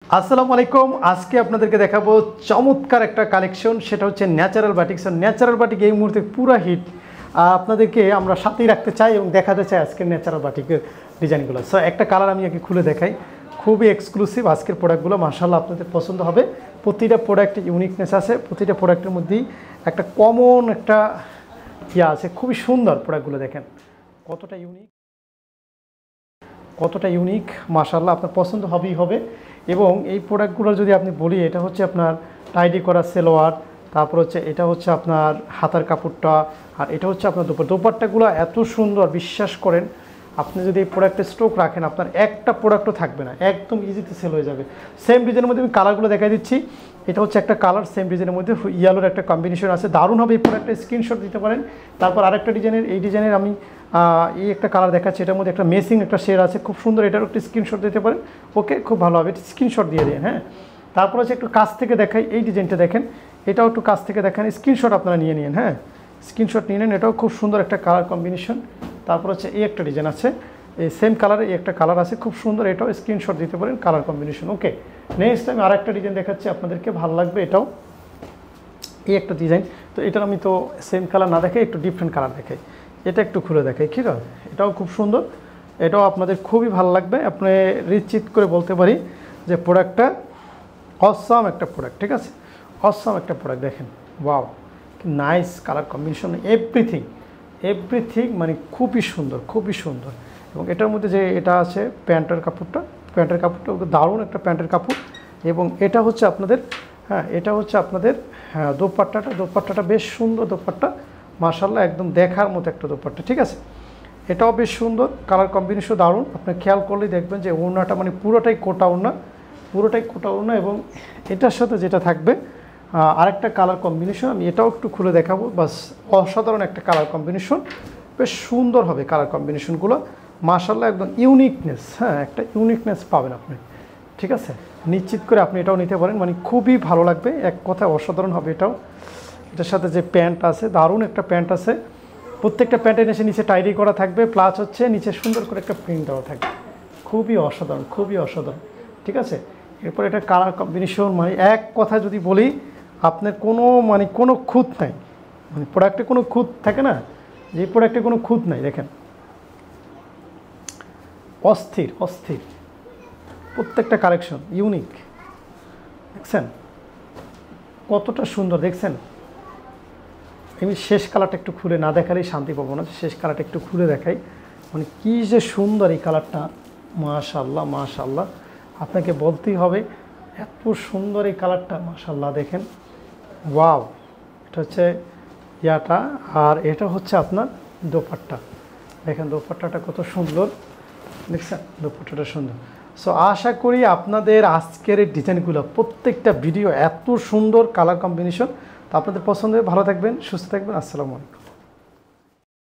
আসসালামু আলাইকুম। আজকে আপনাদেরকে দেখাবো চমৎকার একটা কালেকশন, সেটা হচ্ছে natural batik. So natural batik এই মুহূর্তে পুরো হিট, আপনাদেরকে আমরা সাথেই রাখতে চাই এবং দেখাতে চাই আজকের ন্যাচারাল বাটিকের ডিজাইনগুলো। সো একটা কালার আমি আগে খুলে দেখাই, খুবই এক্সক্লুসিভ আজকের প্রোডাক্টগুলো, মাশাআল্লাহ আপনাদের পছন্দ হবে। প্রতিটা প্রোডাক্টে ইউনিকনেস আছে, প্রতিটা প্রোডাক্টের মধ্যেই একটা কমন একটা আছে। খুবই সুন্দর প্রোডাক্টগুলো, দেখেন কতটা ইউনিক মাশাআল্লাহ, আপনার পছন্দ হবেই হবে। এবং এই প্রোডাক্টগুলো যদি আপনি বলি, এটা হচ্ছে আপনার টাইডি করা সেলোয়ার, তারপর হচ্ছে এটা হচ্ছে আপনার হাতার কাপড়টা, আর এটা হচ্ছে আপনার দোপাট্টাগুলো এত সুন্দর, বিশ্বাস করেন আপনি যদি এই প্রোডাক্টের স্টক রাখেন আপনার একটা প্রোডাক্টও থাকবে না, একদম ইজিতে সেল হয়ে যাবে। সেম ডিজাইনের মধ্যে আমি কালারগুলো দেখাই দিচ্ছি। এটা হচ্ছে একটা কালার, সেম ডিজাইনের মধ্যে ইয়েলোর একটা কম্বিনেশন আছে, দারুণ হবে। এই প্রোডাক্টের স্ক্রিনশট দিতে পারেন। তারপর আরেকটা ডিজাইনের, এই ডিজাইনের আমি এই একটা কালার দেখাচ্ছি, এটার মধ্যে একটা মেসিং একটা শেড আছে, খুব সুন্দর, এটারও একটা স্ক্রিনশট দিতে পারেন। ওকে, খুব ভালো হবে, স্ক্রিনশট দিয়ে দিন। হ্যাঁ, তারপর হচ্ছে একটু কাছ থেকে দেখাই, এই ডিজাইনটা দেখেন, এটাও একটু কাছ থেকে দেখেন, স্ক্রিনশট আপনারা নিয়ে নিন। হ্যাঁ, স্ক্রিনশট নিয়ে নেন, এটাও খুব সুন্দর একটা কালার কম্বিনেশন। তারপর হচ্ছে এই একটা ডিজাইন আছে, এই সেম কালারে এই একটা কালার আছে, খুব সুন্দর, এটাও স্ক্রিনশট দিতে পারেন, কালার কম্বিনেশন। ওকে, নেক্সট আমি আরেকটা ডিজাইন দেখাচ্ছি, আপনাদেরকে ভালো লাগবে। এটাও এই একটা ডিজাইন, তো এটার আমি তো সেম কালার না দেখাই, একটু ডিফারেন্ট কালার দেখাই। এটা একটু খুলে দেখাই, ঠিক আছে? এটাও খুব সুন্দর, এটাও আপনাদের খুবই ভালো লাগবে। আপনি নিশ্চিত করে বলতে পারি যে প্রোডাক্টটা অসাম একটা প্রোডাক্ট, ঠিক আছে? অসাম একটা প্রোডাক্ট, দেখেন wow, nice colour combination, everything মানে খুবই সুন্দর, খুবই সুন্দর। এবং এটার মধ্যে যে এটা আছে প্যান্টের কাপড়টা দারুণ একটা প্যান্টের কাপড়। এবং এটা হচ্ছে আপনাদের, হ্যাঁ এটা হচ্ছে আপনাদের, হ্যাঁ দোপাট্টাটা বেশ সুন্দর, দোপাট্টা মাশাআল্লাহ একদম দেখার মতো একটা দোপাট্টা, ঠিক আছে? এটাও বেশ সুন্দর, কালার কম্বিনেশন দারুণ। আপনি খেয়াল করলেই দেখবেন যে ওড়নাটা মানে পুরোটাই কোটা ওড়না। এবং এটার সাথে যেটা থাকবে আরেকটা কালার কম্বিনেশন, আমি এটাও একটু খুলে দেখাবো। বাস অসাধারণ একটা কালার কম্বিনেশন, বেশ সুন্দর হবে কালার কম্বিনেশনগুলো মাশাআল্লাহ, একদম ইউনিকনেস। হ্যাঁ, একটা ইউনিকনেস পাবেন আপনি, ঠিক আছে? নিশ্চিত করে আপনি এটাও নিতে পারেন, মানে খুবই ভালো লাগবে, এক কথায় অসাধারণ হবে এটাও। এটার সাথে যে প্যান্ট আছে, দারুণ একটা প্যান্ট আছে, প্রত্যেকটা প্যান্টের নিচে টাইডি করা থাকবে, প্লাস হচ্ছে নিচে সুন্দর করে একটা প্রিন্ট দেওয়া থাকবে, খুবই অসাধারণ, ঠিক আছে? এরপর এটা কালার কম্বিনেশন, মানে এক কথা যদি বলি, আপনার কোনো খুঁত নাই, মানে প্রোডাক্টে কোনো খুঁত থাকে না, যে প্রোডাক্টে কোনো খুঁত নাই, দেখেন অস্থির প্রত্যেকটা কালেকশন ইউনিক, দেখছেন কতটা সুন্দর, দেখছেন? আমি শেষ কালারটা একটু খুলে না দেখালেই শান্তি পাবো না, শেষ কালারটা একটু খুলে দেখাই, মানে কী যে সুন্দর এই কালারটা, মাশাআল্লাহ আপনাকে বলতেই হবে, এত সুন্দর এই কালারটা মাশাআল্লাহ। দেখেন ওয়াও, এটা হচ্ছে ইয়াটা, আর এটা হচ্ছে আপনার দোপাট্টা, দেখেন দোপাট্টাটা কত সুন্দর, দেখছেন দোপাট্টাটা সুন্দর। সো আশা করি আপনাদের আজকের এই ডিজাইনগুলো, প্রত্যেকটা ভিডিও এত সুন্দর কালার কম্বিনেশন, তো আপনাদের পছন্দ হবে। ভালো থাকবেন, সুস্থ থাকবেন, আসসালামু আলাইকুম।